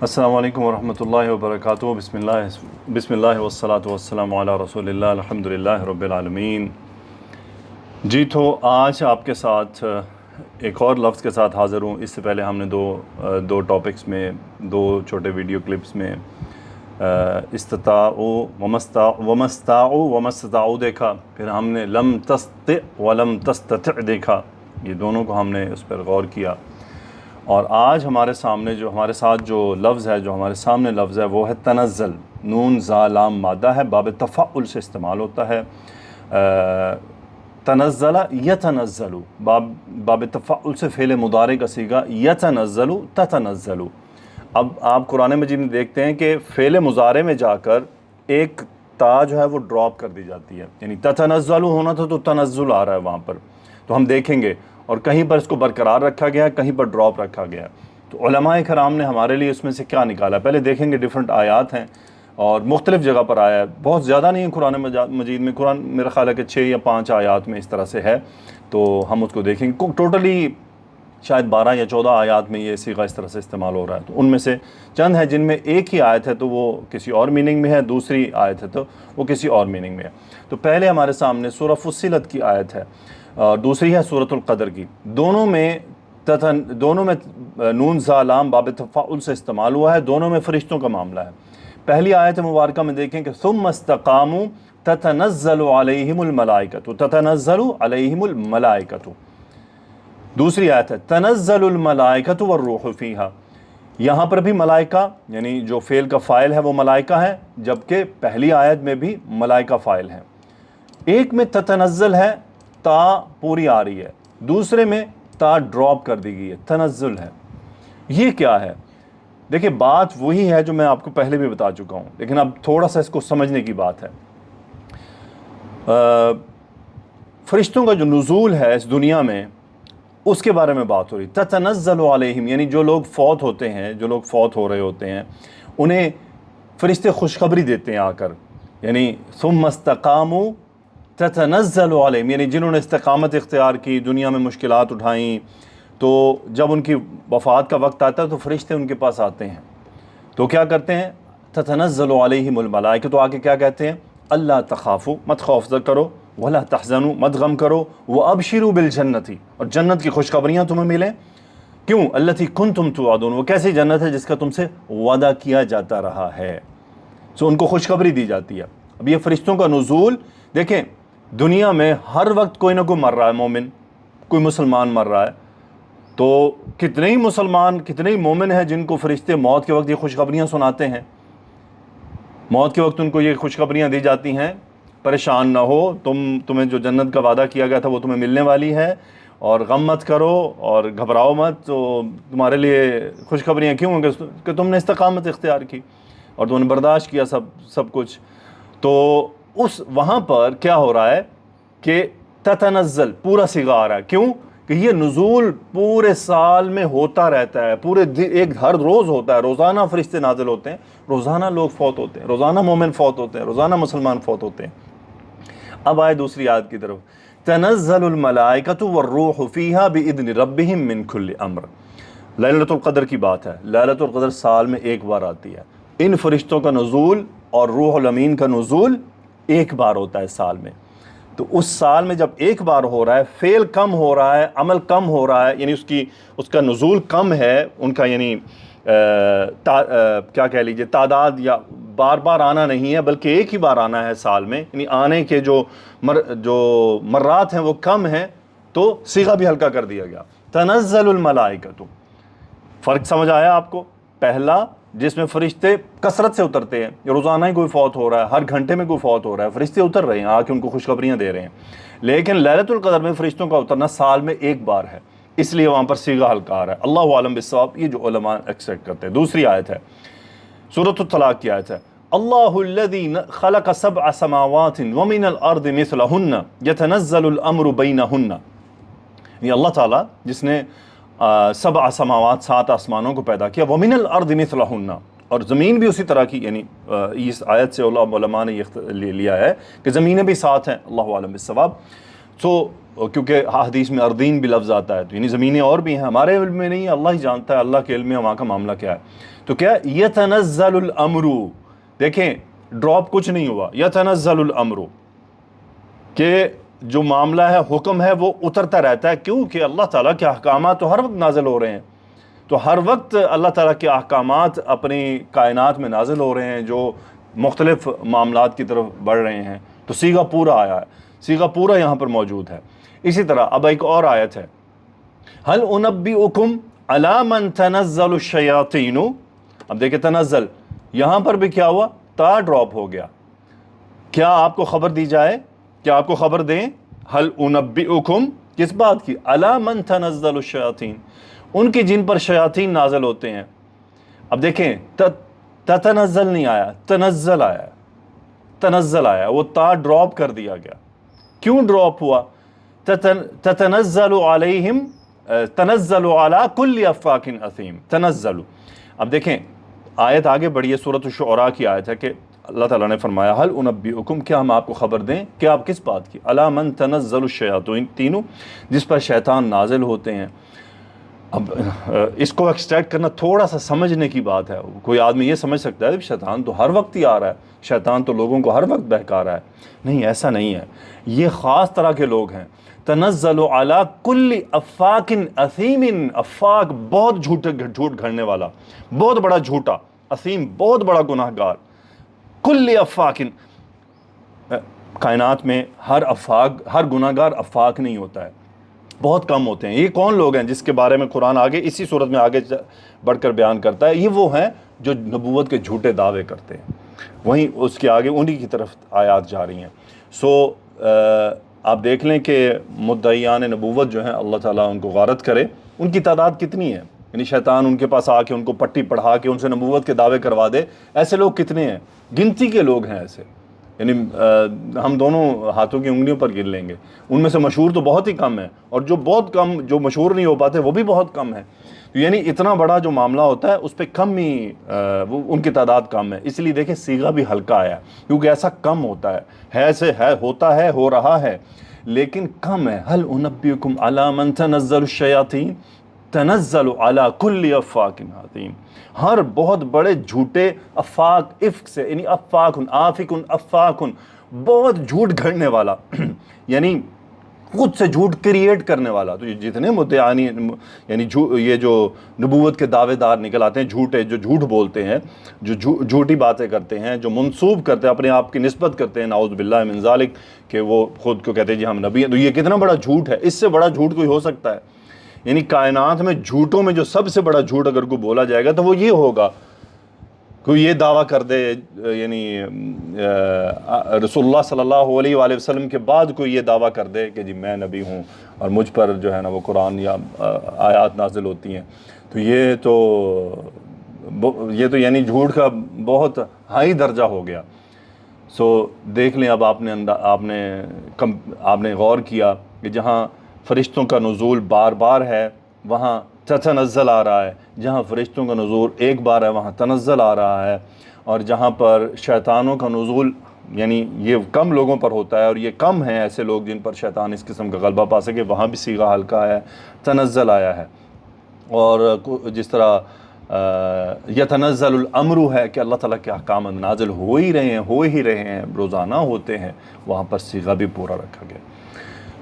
السلام علیکم ورحمۃ اللہ وبرکاتہ۔ بسم اللہ والصلاۃ والسلام علی رسول اللہ الحمدللہ رب العالمین۔ جی تو آج آپ کے ساتھ ایک اور لفظ کے ساتھ حاضر ہوں۔ اس سے پہلے ہم نے دو ٹاپکس میں، دو چھوٹے ویڈیو کلپس میں استطاعوا ومستطاعوا ومستطاعوا دیکھا، پھر ہم نے لم تستطع ولم تستطع دیکھا۔ یہ دونوں کو ہم نے اس پر غور کیا، اور آج ہمارے سامنے ہمارے ساتھ جو لفظ ہے، جو ہمارے سامنے لفظ ہے، وہ ہے تنزل۔ نون زا لام مادہ ہے، باب تفعل سے استعمال ہوتا ہے۔ تنزل یتنزل، باب تفعل سے فعل مضارع کا صیغہ یتنزل تتنزل۔ اب آپ قرآن مجید میں دیکھتے ہیں کہ فعل مضارع میں جا کر ایک تا جو ہے وہ ڈراپ کر دی جاتی ہے، یعنی تتنزل ہونا تھا تو تنزل آ رہا ہے وہاں پر، تو ہم دیکھیں گے، اور کہیں پر اس کو برقرار رکھا گیا ہے، کہیں پر ڈراپ رکھا گیا ہے۔ تو علماء کرام نے ہمارے لیے اس میں سے کیا نکالا؟ پہلے دیکھیں گے، ڈیفرنٹ آیات ہیں اور مختلف جگہ پر آیا ہے، بہت زیادہ نہیں ہے قرآن مجید میں، قرآن میرا خیال ہے کہ 6 یا 5 آیات میں اس طرح سے ہے، تو ہم اس کو دیکھیں گے۔ ٹوٹلی شاید 12 یا 14 آیات میں یہ صیغہ اس طرح سے استعمال ہو رہا ہے، تو ان میں سے چند ہے جن میں ایک ہی آیت ہے تو وہ کسی اور میننگ میں ہے، دوسری آیت ہے تو وہ کسی اور میننگ میں ہے۔ تو پہلے ہمارے سامنے سورہ فصلت کی آیت ہے، اور دوسری ہے سورۃ القدر کی۔ دونوں میں نون زا لام باب تفاعل سے استعمال ہوا ہے، دونوں میں فرشتوں کا معاملہ ہے۔ پہلی آیت مبارکہ میں دیکھیں کہ ثم استقاموا تتنزل علیہم الملائکۃ، تتنزل علیہم الملائکۃ۔ دوسری آیت ہے تنزل الملائکۃ والروح فیہا، یہاں پر بھی ملائکہ، یعنی جو فعل کا فاعل ہے وہ ملائکہ ہے، جبکہ پہلی آیت میں بھی ملائکہ فاعل ہے۔ ایک میں تتنزل ہے، تا پوری آ رہی ہے، دوسرے میں تا ڈراپ کر دی گئی ہے، تنزل ہے۔ یہ کیا ہے؟ دیکھیں، بات وہی ہے جو میں آپ کو پہلے بھی بتا چکا ہوں، لیکن اب تھوڑا سا اس کو سمجھنے کی بات ہے۔ فرشتوں کا جو نزول ہے اس دنیا میں، اس کے بارے میں بات ہو رہی۔ تتنزل علیہم، یعنی جو لوگ فوت ہوتے ہیں، جو لوگ فوت ہو رہے ہوتے ہیں، انہیں فرشتے خوشخبری دیتے ہیں آ کر، یعنی ثم استقاموا تتنزل علیہم، یعنی جنہوں نے استقامت اختیار کی، دنیا میں مشکلات اٹھائیں، تو جب ان کی وفات کا وقت آتا ہے تو فرشتے ان کے پاس آتے ہیں، تو کیا کرتے ہیں؟ تتنزل علیہم الملائکہ، تو آگے کیا کہتے ہیں؟ اللہ تخافوا، مت خوف زد کرو، ولا تحزنوا، مت غم کرو، وابشروا بالجنۃ، اور جنت کی خوشخبریاں تمہیں ملیں۔ کیوں؟ التی کنتم توعدون، وہ کیسی جنت ہے جس کا تم سے وعدہ کیا جاتا رہا ہے، سو ان کو خوشخبری دی جاتی ہے۔ اب یہ فرشتوں کا نزول دیکھیں، دنیا میں ہر وقت کوئی نہ کوئی مر رہا ہے، مومن، کوئی مسلمان مر رہا ہے، تو کتنے ہی مسلمان، کتنے ہی مومن ہیں جن کو فرشتے موت کے وقت یہ خوشخبریاں سناتے ہیں۔ موت کے وقت ان کو یہ خوشخبریاں دی جاتی ہیں، پریشان نہ ہو، تمہیں جو جنت کا وعدہ کیا گیا تھا وہ تمہیں ملنے والی ہے، اور غم مت کرو اور گھبراؤ مت، تو تمہارے لیے خوشخبریاں کیوں ہیں؟ کہ تم نے استقامت اختیار کی اور تم نے برداشت کیا سب کچھ۔ تو وہاں پر کیا ہو رہا ہے کہ تتنزل پورا صیغہ آ رہا ہے، کیوں؟ کہ یہ نزول پورے سال میں ہوتا رہتا ہے، ہر روز ہوتا ہے، روزانہ فرشتے نازل ہوتے ہیں، روزانہ لوگ فوت ہوتے ہیں، روزانہ مومن فوت ہوتے ہیں، روزانہ مسلمان فوت ہوتے ہیں۔ اب آئے دوسری آیت کی طرف، تنزل الملائکۃ والروح فیہا باذن ربہم من کل امر۔ لیلۃ القدر کی بات ہے، لیلۃ القدر سال میں ایک بار آتی ہے، ان فرشتوں کا نزول اور روح الامین کا نزول ایک بار ہوتا ہے سال میں۔ تو اس سال میں جب ایک بار ہو رہا ہے، فعل کم ہو رہا ہے، عمل کم ہو رہا ہے، یعنی اس کا نزول کم ہے، ان کا یعنی کیا کہہ لیجئے، تعداد یا بار بار آنا نہیں ہے، بلکہ ایک ہی بار آنا ہے سال میں، یعنی آنے کے جو مرات ہیں وہ کم ہیں، تو صیغہ بھی ہلکا کر دیا گیا، تنزل الملائکۃ۔ فرق سمجھ آیا آپ کو؟ پہلا جس میں فرشتے کثرت سے اترتے ہیں، روزانہ ہی کوئی فوت ہو رہا ہے، ہر گھنٹے میں کوئی فوت ہو رہا ہے، فرشتے اتر رہے ہیں، آ کے ان کو خوشخبریاں دے رہے ہیں۔ لیکن لیلۃ القدر میں فرشتوں کا اترنا سال میں ایک بار ہے، اس لیے وہاں پر صیغہ ہلکا آ رہا ہے۔ اللہ عالم بالصواب، یہ جو علماء ایکسپٹ کرتے ہیں۔ دوسری آیت ہے سورۃ الطلاق کی آیت ہے، اللہ الذی خلق 7 سماوات ومن الارض مثلہن یتنزل الامر بینہن، یہ اللہ تعالیٰ جس نے 7 سماوات، 7 آسمانوں کو پیدا کیا، ومن الارض مثلہن، اور زمین بھی اسی طرح کی، یعنی اس آیت سے علماء نے یہ لیا ہے کہ زمینیں بھی 7 ہیں، اللہ عالم بالصواب۔ کیونکہ حدیث میں اردین بھی لفظ آتا ہے، تو یعنی زمینیں اور بھی ہیں، ہمارے علم میں نہیں ہے، اللہ ہی جانتا ہے، اللہ کے علم میں وہاں کا معاملہ کیا ہے۔ تو کیا یتنزل الامر، دیکھیں ڈراپ کچھ نہیں ہوا، یتنزل الامر کہ جو معاملہ ہے، حکم ہے، وہ اترتا رہتا ہے. کیوں کہ اللہ تعالیٰ کے احکامات تو ہر وقت نازل ہو رہے ہیں. تو ہر وقت اللہ تعالیٰ کے احکامات اپنی کائنات میں نازل ہو رہے ہیں جو مختلف معاملات کی طرف بڑھ رہے ہیں. تو صیغہ پورا آیا ہے، صیغہ پورا یہاں پر موجود ہے. اسی طرح اب ایک اور آیت ہے، هل انبئکم علی من تنزل الشیاطین. اب دیکھیں تنزل، یہاں پر بھی کیا ہوا، تا ڈراپ ہو گیا. کیا آپ کو خبر دی جائے، کیا آپ کو خبر دیں، هل انبئکم کس بات کی، علی من تنزل الشیاطین، ان کی جن پر شیاطین نازل ہوتے ہیں. اب دیکھیں تتنزل نہیں آیا، تنزل آیا، تنزل آیا، وہ تا ڈراپ کر دیا گیا. کیوں ڈراپ ہوا، تتنزل علیہم، تنزل علی کل افاک اثیم، تنزل. اب دیکھیں آیت آگے بڑھی، سورۃ الشعراء کی آیت ہے کہ اللہ تعالیٰ نے فرمایا هل انبئکم، کیا ہم آپ کو خبر دیں، کہ آپ کس بات کی، علی من تنزل الشیاطین، جس پر شیطان نازل ہوتے ہیں. اب اس کو ایکسٹریکٹ کرنا تھوڑا سا سمجھنے کی بات ہے. کوئی آدمی یہ سمجھ سکتا ہے شیطان تو ہر وقت ہی آ رہا ہے، شیطان تو لوگوں کو ہر وقت بہکا رہا ہے. نہیں، ایسا نہیں ہے، یہ خاص طرح کے لوگ ہیں. تنزل علی کل افاک اثیم، افاک بہت جھوٹ گھڑنے والا، بہت بڑا جھوٹا، اثیم بہت بڑا گناہ گار. کل افاک، کائنات میں ہر افاق، ہر گناہ گار افاق نہیں ہوتا ہے، بہت کم ہوتے ہیں. یہ کون لوگ ہیں جس کے بارے میں قرآن آگے اسی صورت میں آگے بڑھ کر بیان کرتا ہے، یہ وہ ہیں جو نبوت کے جھوٹے دعوے کرتے ہیں. وہیں اس کے آگے انہی کی طرف آیات جا رہی ہیں. سو آپ دیکھ لیں کہ مدعیان نبوت جو ہیں، اللہ تعالیٰ ان کو غارت کرے، ان کی تعداد کتنی ہے. یعنی شیطان ان کے پاس آ کے ان کو پٹی پڑھا کے ان سے نبوت کے دعوے کروا دے. ایسے لوگ کتنے ہیں، گنتی کے لوگ ہیں ایسے. یعنی ہم دونوں ہاتھوں کی انگلیوں پر گن لیں گے. ان میں سے مشہور تو بہت ہی کم ہے، اور جو بہت کم، جو مشہور نہیں ہو پاتے وہ بھی بہت کم ہے. یعنی اتنا بڑا جو معاملہ ہوتا ہے اس پہ کم ہی وہ ان کی تعداد کم ہے. اس لیے دیکھیں صیغہ بھی ہلکا آیا، کیونکہ ایسا کم ہوتا ہے سے ہے، ہوتا ہے، ہو رہا ہے، لیکن کم ہے. هل انبئکم علی من تنزل الشیاطین، تنزل علی کل افاک اثیم، ہر بہت بڑے جھوٹے افاق، افک سے یعنی افاکن، آفکن، افاکن، بہت جھوٹ گھڑنے والا یعنی خود سے جھوٹ کریٹ کرنے والا. تو یہ جتنے مدعیانی یعنی یہ جو نبوت کے دعوے دار نکل آتے ہیں، جھوٹے، جو جھوٹ بولتے ہیں، جو جھوٹی باتیں کرتے ہیں، جو منسوب کرتے ہیں، اپنے آپ کی نسبت کرتے ہیں نعوذ باللہ من ذالک، کہ وہ خود کو کہتے ہیں جی ہم نبی ہیں. تو یہ کتنا بڑا جھوٹ ہے، اس سے بڑا جھوٹ کوئی ہو سکتا ہے؟ یعنی کائنات میں جھوٹوں میں جو سب سے بڑا جھوٹ اگر کوئی بولا جائے گا تو وہ یہ ہوگا، کوئی یہ دعویٰ کر دے، یعنی رسول اللہ صلی اللہ علیہ وآلہ وسلم کے بعد کوئی یہ دعویٰ کر دے کہ جی میں نبی ہوں اور مجھ پر جو ہے نا وہ قرآن یا آیات نازل ہوتی ہیں. تو یہ تو یعنی جھوٹ کا بہت ہائی درجہ ہو گیا. سو دیکھ لیں اب آپ نے غور کیا کہ جہاں فرشتوں کا نزول بار بار ہے وہاں تنزل آ رہا ہے، جہاں فرشتوں کا نزول ایک بار ہے وہاں تنزل آ رہا ہے، اور جہاں پر شیطانوں کا نزول یعنی یہ کم لوگوں پر ہوتا ہے، اور یہ کم ہیں ایسے لوگ جن پر شیطان اس قسم کا غلبہ پا سکے، وہاں بھی صیغہ ہلکا ہے، تنزل آیا ہے. اور جس طرح یتنزل الامر ہے کہ اللہ تعالیٰ کے احکام نازل ہو ہی رہے ہیں، روزانہ ہوتے ہیں، وہاں پر صیغہ بھی پورا رکھا گیا.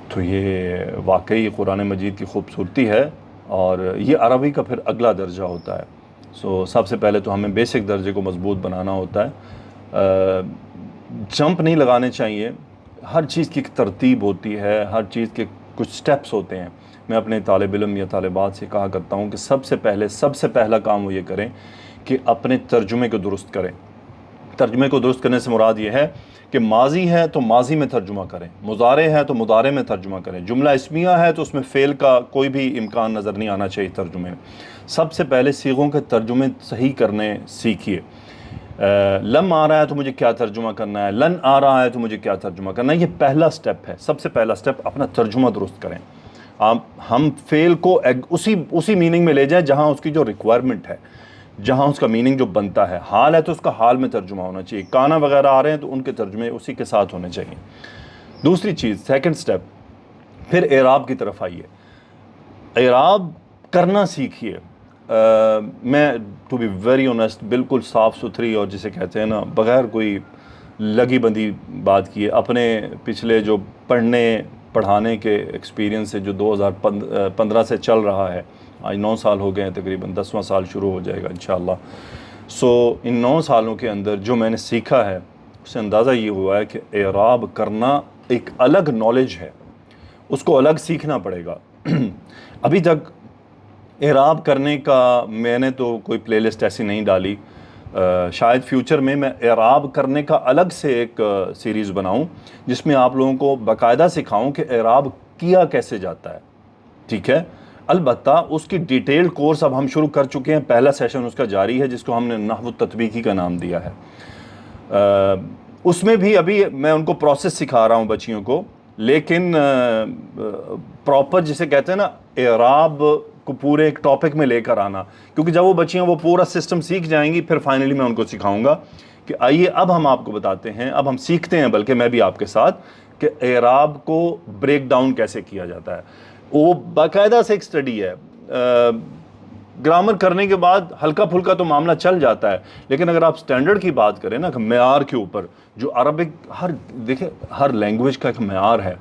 تو یہ واقعی قرآن مجید کی خوبصورتی ہے، اور یہ عربی کا پھر اگلا درجہ ہوتا ہے. سو سب سے پہلے تو ہمیں بیسک درجے کو مضبوط بنانا ہوتا ہے، جمپ نہیں لگانے چاہیے. ہر چیز کی ایک ترتیب ہوتی ہے، ہر چیز کے کچھ سٹیپس ہوتے ہیں. میں اپنے طالب علم یا طالبات سے کہا کرتا ہوں کہ سب سے پہلا کام وہ یہ کریں کہ اپنے ترجمے کو درست کریں. ترجمے کو درست کرنے سے مراد یہ ہے کہ ماضی ہے تو ماضی میں ترجمہ کریں، مضارع ہے تو مضارع میں ترجمہ کریں، جملہ اسمیہ ہے تو اس میں فعل کا کوئی بھی امکان نظر نہیں آنا چاہیے ترجمے میں. سب سے پہلے صیغوں کے ترجمے صحیح کرنے سیکھیے. لم آ رہا ہے تو مجھے کیا ترجمہ کرنا ہے، لن آ رہا ہے تو مجھے کیا ترجمہ کرنا ہے. یہ پہلا سٹیپ ہے، سب سے پہلا سٹیپ اپنا ترجمہ درست کریں. ہم فعل کو اسی میننگ میں لے جائیں جہاں اس کی جو ریکوائرمنٹ ہے، جہاں اس کا میننگ جو بنتا ہے. حال ہے تو اس کا حال میں ترجمہ ہونا چاہیے، کانا وغیرہ آ رہے ہیں تو ان کے ترجمے اسی کے ساتھ ہونے چاہیے. دوسری چیز، سیکنڈ سٹیپ، پھر اعراب کی طرف آئیے. اعراب کرنا سیکھیے. میں ٹو بی ویری آنیسٹ بالکل صاف ستھری اور جسے کہتے ہیں نا بغیر کوئی لگی بندی بات کیے اپنے پچھلے جو پڑھانے کے ایکسپیرینس سے جو 2015 سے چل رہا ہے، آج 9 سال ہو گئے ہیں، تقریباً 10واں سال شروع ہو جائے گا انشاءاللہ. سو ان 9 سالوں کے اندر جو میں نے سیکھا ہے اس سے اندازہ یہ ہوا ہے کہ اعراب کرنا ایک الگ نالج ہے، اس کو الگ سیکھنا پڑے گا. ابھی تک اعراب کرنے کا میں نے تو کوئی پلے لسٹ ایسی نہیں ڈالی، شاید فیوچر میں اعراب کرنے کا الگ سے ایک سیریز بناؤں جس میں آپ لوگوں کو باقاعدہ سکھاؤں کہ اعراب کیا کیسے جاتا ہے. ٹھیک ہے، البتہ اس کی ڈیٹیلڈ کورس اب ہم شروع کر چکے ہیں، پہلا سیشن اس کا جاری ہے جس کو ہم نے نحو التطبیقی کا نام دیا ہے. اس میں بھی ابھی میں ان کو پروسیس سکھا رہا ہوں بچیوں کو، لیکن پراپر جسے کہتے ہیں نا اعراب کو پورے ایک ٹاپک میں لے کر آنا، کیونکہ جب وہ بچیاں وہ پورا سسٹم سیکھ جائیں گی پھر فائنلی میں ان کو سکھاؤں گا کہ آئیے اب ہم آپ کو بتاتے ہیں، اب ہم سیکھتے ہیں بلکہ میں بھی آپ کے ساتھ، کہ اعراب کو بریک ڈاؤن کیسے کیا جاتا ہے. وہ باقاعدہ سے ایک سٹڈی ہے. گرامر کرنے کے بعد ہلکا پھلکا تو معاملہ چل جاتا ہے، لیکن اگر آپ سٹینڈرڈ کی بات کریں نا کہ معیار کے اوپر، جو عربک دیکھیں ہر لینگویج کا ایک معیار ہے،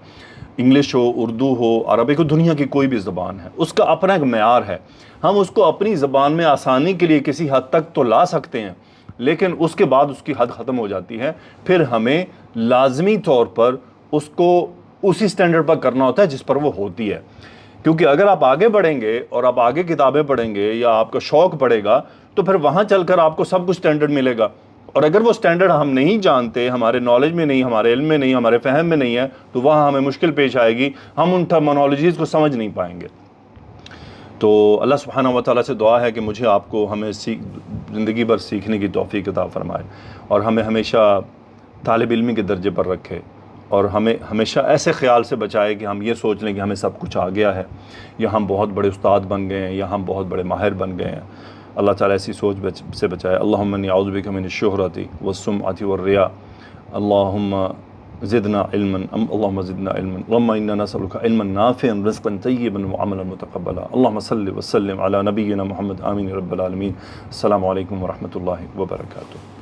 انگلش ہو، اردو ہو، عربک ہو، دنیا کی کوئی بھی زبان ہے، اس کا اپنا ایک معیار ہے. ہم اس کو اپنی زبان میں آسانی کے لیے کسی حد تک تو لا سکتے ہیں، لیکن اس کے بعد اس کی حد ختم ہو جاتی ہے. پھر ہمیں لازمی طور پر اس کو اسی سٹینڈرڈ پر کرنا ہوتا ہے جس پر وہ ہوتی ہے. کیونکہ اگر آپ آگے بڑھیں گے اور آپ آگے کتابیں پڑھیں گے یا آپ کا شوق پڑے گا تو پھر وہاں چل کر آپ کو سب کچھ سٹینڈرڈ ملے گا. اور اگر وہ سٹینڈرڈ ہم نہیں جانتے، ہمارے نالج میں نہیں، ہمارے علم میں نہیں، ہمارے فہم میں نہیں ہے، تو وہاں ہمیں مشکل پیش آئے گی، ہم ان ٹرمینالوجیز کو سمجھ نہیں پائیں گے. تو اللہ سبحانہ و تعالیٰ سے دعا ہے کہ مجھے آپ کو ہمیں زندگی بھر سیکھنے کی توفیق عطا فرمائے، اور ہمیں ہمیشہ طالب علمی کے درجے پر رکھے، اور ہمیں ہمیشہ ایسے خیال سے بچائے کہ ہم یہ سوچ لیں کہ ہمیں سب کچھ آ گیا ہے، یا ہم بہت بڑے استاد بن گئے ہیں، یا ہم بہت بڑے ماہر بن گئے ہیں. اللہ تعالیٰ ایسی سوچ سے بچائے. اللہم انی اعوذ بک من الشہرۃ والسمعۃ والریاء. اللہم زدنا علما، اللہم زدنا علما، اللہم انا نسألک علما نافعا رزقا طیبا وعملا متقبلا. اللہم صل وسلم علی نبینا محمد. آمین رب العالمین. السلام علیکم ورحمۃ اللہ وبرکاتہ.